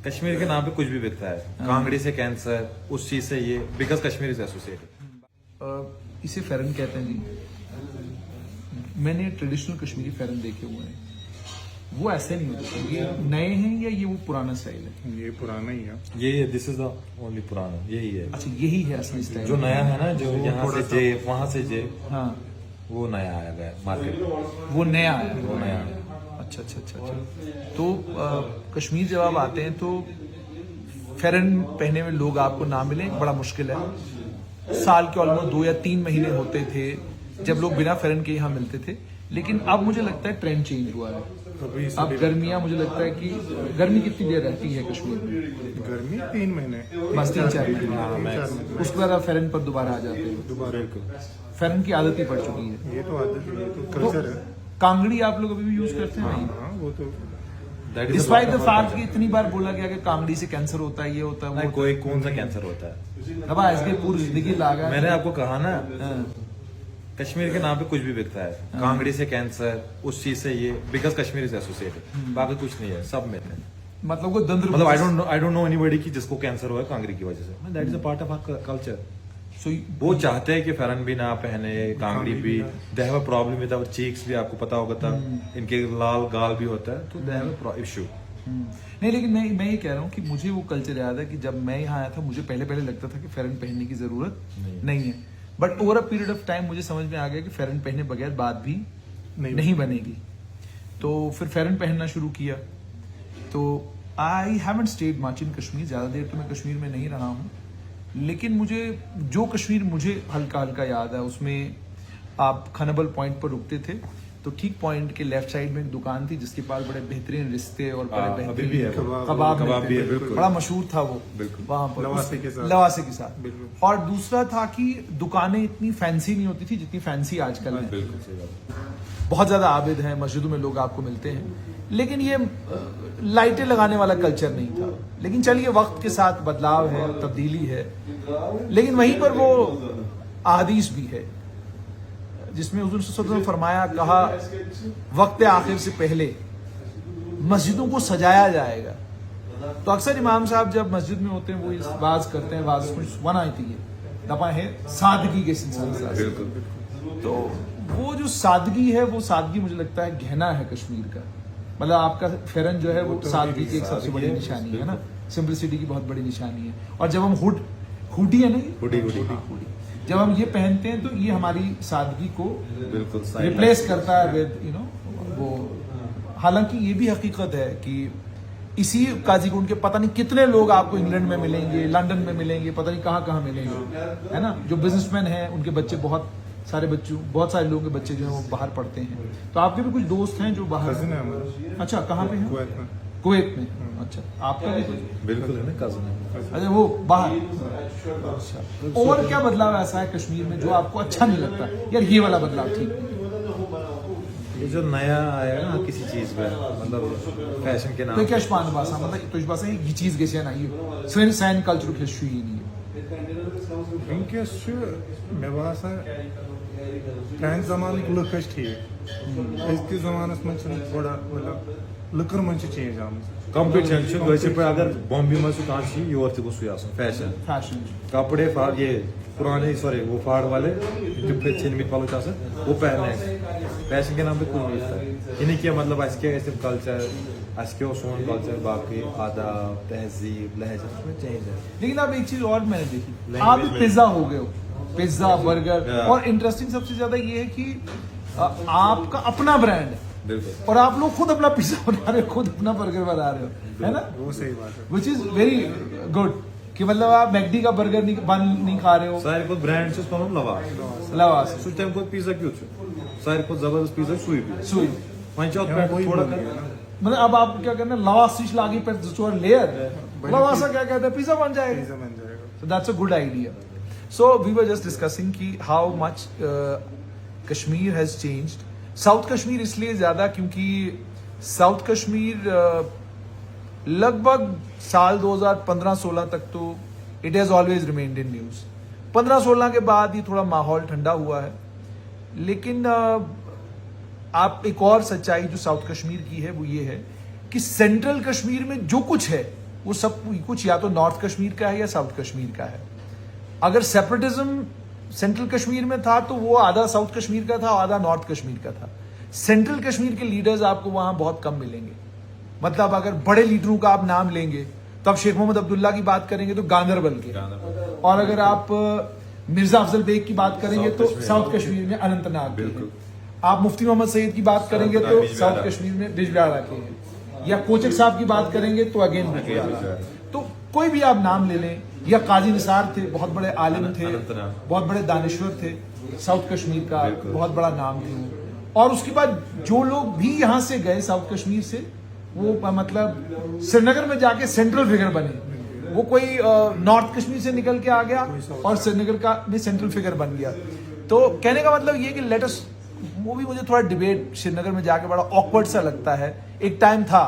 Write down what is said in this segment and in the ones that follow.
कश्मीर के नाम पे कुछ भी बिकता है, कांगड़ी से कैंसर, उस चीज से ये, बिकॉज कश्मीर इज एसोसिएटेड। इसे फेरन कहते हैं जी। मैंने ट्रेडिशनल कश्मीरी फेरन देखे हुए हैं, वो ऐसे नहीं होते। ये नए हैं या ये वो पुराना स्टाइल है? ये पुराना ही है। ये दिस इज द ओनली पुराना, यही है। अच्छा, यही है असली स्टाइल। जो नया है ना, जो यहाँ से जे वहां से जे, हाँ, वो नया आया गया मार्केट, वो नया है। वो नया। अच्छा अच्छा अच्छा अच्छा। तो कश्मीर जब आप आते हैं तो फेरन पहने हुए लोग आपको ना मिले बड़ा मुश्किल है। साल के ऑलमोस्ट 2 या 3 महीने होते थे जब लोग बिना फेरन के यहाँ मिलते थे, लेकिन अब मुझे लगता है ट्रेंड चेंज हुआ है। अब गर्मियाँ, मुझे लगता है कि गर्मी कितनी देर रहती है कश्मीर में? गर्मी 3 महीने, बस 3-4 महीने। उसके बाद आप फेरन पर दोबारा आ जाते हैं। दोबारा। फेरन की आदत ही पड़ चुकी है। ये तो आदत, ये तो कल्चर है। कांगड़ी आप लोग अभी भी यूज करते हैं? हाँ, वो तो डिस्पाइट द फैक्ट कि इतनी बार बोला गया कि कांगड़ी से कैंसर होता है, ये होता है, वो नहीं, कोई कौन सा कैंसर होता है? अब इसके पूरी जिंदगी लागा। मैंने आपको कहा ना, हाँ, कश्मीर के नाम पे कुछ भी बिकता है, कांगड़ी से कैंसर, उस चीज से ये, बिकॉज कश्मीर इज एसोसिएटेड। बाकी कुछ नहीं है, सब में है। मतलब वो दंद्र, मतलब आई डोंट नो एनीबॉडी कि जिसको कैंसर हुआ है कांगड़ी की वजह से। That is a part of our culture. So वो चाहते हैं कि फेरन भी ना पहने, कांगड़ी भी। They have a problem with our cheeks भी, आपको पता होगा था, इनके लाल गाल भी होता है, तो दे हैव अ इशू। नहीं, लेकिन मैं ये कह रहा हूँ कि मुझे वो कल्चर याद है कि जब मैं यहाँ आया था मुझे पहले लगता था कि फेरन पहनने की जरूरत नहीं है, but over a period of time मुझे समझ में आ गया कि फेरन पहने बगैर बात भी नहीं बनेगी। तो फिर फेरन पहनना शुरू किया। तो I haven't stayed much in Kashmir, ज्यादा देर तो मैं कश्मीर में नहीं रहा हूँ, लेकिन मुझे जो कश्मीर मुझे हल्का हल्का याद है, उसमें आप खनबल पॉइंट पर रुकते थे तो ठीक पॉइंट के लेफ्ट साइड में एक दुकान थी जिसके पास बड़े बेहतरीन रिश्ते और बड़े अभी भी है, बेहतरीन कबाब मिलते भी है, थे। बिल्कुल। बड़ा मशहूर था वो, बिल्कुल। वहां पर लवासे के साथ। लवासे के साथ। बिल्कुल। और दूसरा था कि दुकानें इतनी फैंसी नहीं होती थी जितनी फैंसी आजकल है। बिल्कुल सही बात। बहुत ज्यादा आबिद हैं, मस्जिदों में लोग आपको मिलते हैं, लेकिन ये लाइटें लगाने वाला कल्चर नहीं था। लेकिन चलिए, वक्त के साथ बदलाव है, तब्दीली है, लेकिन वहीं पर वो अहादीस भी है जिसमें हुज़ूर सल्लल्लाहु अलैहि वसल्लम ने फरमाया, कहा वक्त आखिर से पहले मस्जिदों को सजाया जाएगा। तो अक्सर इमाम साहब जब मस्जिद में होते हैं वो इस वाज करते हैं, वाज कुछ वन आती है दफा है सादगी के सिलसिले से। तो वो जो सादगी है, वो सादगी मुझे लगता है गहना है कश्मीर का। मतलब आपका फेरन जो है वो सादगी की एक सबसे बड़ी निशानी है ना, सिंपलिसिटी की बहुत बड़ी निशानी है। और जब हम हुडी है ना, हुडी जब हम ये पहनते हैं तो ये हमारी सादगी को बिल्कुल रिप्लेस करता है विद वो। हालांकि ये भी हकीकत है कि इसी काजीगुंड के पता नहीं कितने लोग आपको इंग्लैंड में मिलेंगे, लंदन में मिलेंगे, पता नहीं कहाँ कहाँ मिलेंगे, है ना, जो बिजनेसमैन हैं, उनके बच्चे, बहुत सारे लोगों के बच्चे जो हैं वो बाहर पढ़ते हैं। तो आपके भी कुछ दोस्त हैं जो बाहर कजिन है हमारा। अच्छा, कहाँ पे हैं? कुवैत में। कुवैत में। अच्छा, आपका भी कुछ? बिल्कुल है ना, कजन है। अच्छा, वो बाहर। अच्छा, और क्या बदलाव ऐसा है कश्मीर में जो आपको अच्छा नहीं लगता, यार ये वाला बदलाव ठीक नहीं? ये जो नया आया ना किसी चीज में, मतलब फैशन के नाम तो क्या स्पान बासा, मतलब तो बासा ये चीज कैसे ना, ये स्वेन सैन कल्चर की हिस्ट्री ही नहीं है। Wünкес şu mevasa prank zamanı lukış ठीक। Eski zamanıs में थोड़ा मतलब लुकर में चेंज आमज। कंपटीशन छु गइसे पे अगर बॉम्बे में सु कांची योर ते गुसु यासु फैशन कपड़े फाड़, ये पुराने सॉरी वो फाड़ वाले जो फिर छिनमित वाले चासे वो पहने, फैशन के नाम पे कुछ नहीं था। इन्हीं क्या मतलब इसके ऐसे कल्चर, इसके सोन कल्चर, बाकी आदाब, तहजीब, लहजा में चेंज है। लेकिन अब एक चीज और मैंने देखी, आप पिज्जा हो गए हो, पिज्जा, बर्गर, और इंटरेस्टिंग सबसे ज्यादा ये है कि आपका अपना ब्रांड है और आप लोग खुद अपना पिज्जा बना रहे हो, खुद अपना बर्गर बना रहे हो, है ना? वो सही बात है। विच इज वेरी गुड कि मतलब आप मैकडी का बर्गर नहीं खा रहे हो। सारे को ब्रांड से पनो लवा सु टाइम को पिज्जा क्यों छु सारे को जबरदस्त पिज्जा सुई वहीं चौथ पे थोड़ा मतलब अब आप क्या करना, लवासिश लागी पर जो लेयर लवासा क्या कहते हैं, पिज्जा बन जाएगा। So that's a good idea. So we were just discussing कि how much Kashmir has changed. South Kashmir इसलिए ज्यादा क्योंकि साउथ कश्मीर लगभग साल 2015-16 तक तो it has always remained in news. 15-16 के बाद ये थोड़ा माहौल ठंडा हुआ है। लेकिन आप एक और सच्चाई जो साउथ कश्मीर की है वो ये है कि सेंट्रल कश्मीर में जो कुछ है वो सब कुछ या तो नॉर्थ कश्मीर का है या साउथ कश्मीर का है। अगर सेपरेटिज्म सेंट्रल कश्मीर में था तो वो आधा साउथ कश्मीर का था, आधा नॉर्थ कश्मीर का था। सेंट्रल कश्मीर के लीडर्स आपको वहां बहुत कम मिलेंगे। मतलब अगर बड़े लीडरों का आप नाम लेंगे तो आप शेख मोहम्मद अब्दुल्ला की बात करेंगे तो गांदरबल के, और अगर आप मिर्जा अफजल बेग की बात करेंगे तो साउथ कश्मीर में अनंतनाग के, आप मुफ्ती मोहम्मद सईद की बात करेंगे तो साउथ कश्मीर में बिजबिहाड़ा के हैं, या कोचक साहब की बात करेंगे तो अगेन बिजबिहाड़ा। तो कोई भी आप नाम ले लें, या काजी निसार थे, बहुत बड़े आलिम थे, बहुत बड़े दानिश्वर थे, साउथ कश्मीर का बहुत बड़ा नाम थे वो। और उसके बाद जो लोग भी यहाँ से गए साउथ कश्मीर से, वो मतलब श्रीनगर में जाके सेंट्रल फिगर बने। वो कोई नॉर्थ कश्मीर से निकल के आ गया और श्रीनगर का भी सेंट्रल फिगर बन गया। तो कहने का मतलब ये कि लेट अस, वो भी मुझे थोड़ा डिबेट श्रीनगर में जाके बड़ा ऑकवर्ड सा लगता है। एक टाइम था,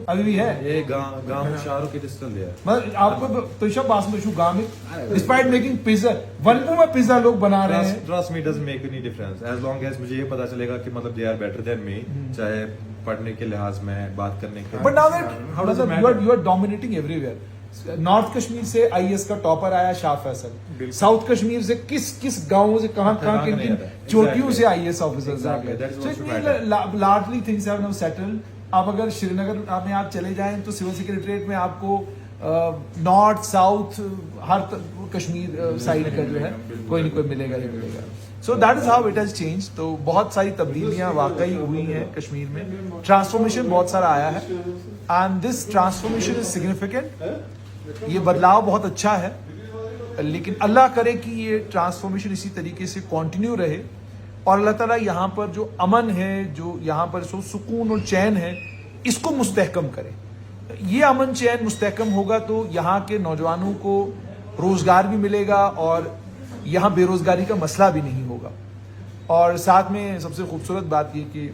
अभी भी है, ये गांव में शाहरुख की डिस्टल दिया है। मतलब आपको तो शब बात में गांव में डिस्पाइट मेकिंग पिज्जा, वनपू में पिज्जा लोग बना रहे हैं। Trust me, doesn't make any difference as long as मुझे ये पता चलेगा कि मतलब they are better than me, चाहे पढ़ने के लिहाज में, बात करने के। But now that you are dominating everywhere. North Kashmir से आईएएस का टॉपर आया शाह फैसल, साउथ कश्मीर से किस गांवों से कहां किन चोटियों से आईएएस ऑफिसर्स आ गए। सो largely things have now settled. अब अगर श्रीनगर में आप चले जाएं तो सिविल सेक्रेटरीट में आपको नॉर्थ साउथ हर कश्मीर साइड का जो है कोई नहीं कोई मिलेगा ही मिलेगा। So that is how it has change. तो बहुत सारी तब्दीलियां वाकई हुई हैं कश्मीर में, ट्रांसफॉर्मेशन बहुत सारा आया है, and this transformation is significant. ये बदलाव बहुत अच्छा है, लेकिन अल्लाह करे कि ये ट्रांसफॉर्मेशन इसी तरीके से कंटिन्यू रहे, और अल्लाह ताला यहाँ पर जो अमन है, जो यहाँ पर सुकून और चैन है, इसको मुस्तहकम करे। ये अमन चैन मुस्तहकम होगा तो यहाँ के नौजवानों को रोजगार भी मिलेगा और यहाँ बेरोजगारी का मसला भी नहीं होगा। और साथ में सबसे खूबसूरत बात ये कि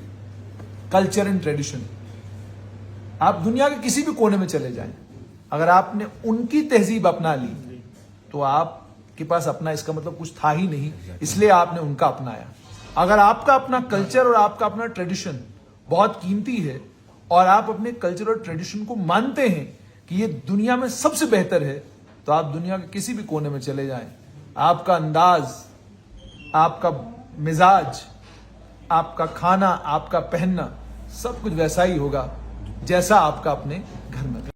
कल्चर एंड ट्रेडिशन, आप दुनिया के किसी भी कोने में चले जाएं, अगर आपने उनकी तहजीब अपना ली तो आपके पास अपना, इसका मतलब कुछ था ही नहीं, इसलिए आपने उनका अपनाया। अगर आपका अपना कल्चर और आपका अपना ट्रेडिशन बहुत कीमती है और आप अपने कल्चर और ट्रेडिशन को मानते हैं कि ये दुनिया में सबसे बेहतर है, तो आप दुनिया के किसी भी कोने में चले जाएं, आपका अंदाज, आपका मिजाज, आपका खाना, आपका पहनना, सब कुछ वैसा ही होगा जैसा आपका अपने घर में।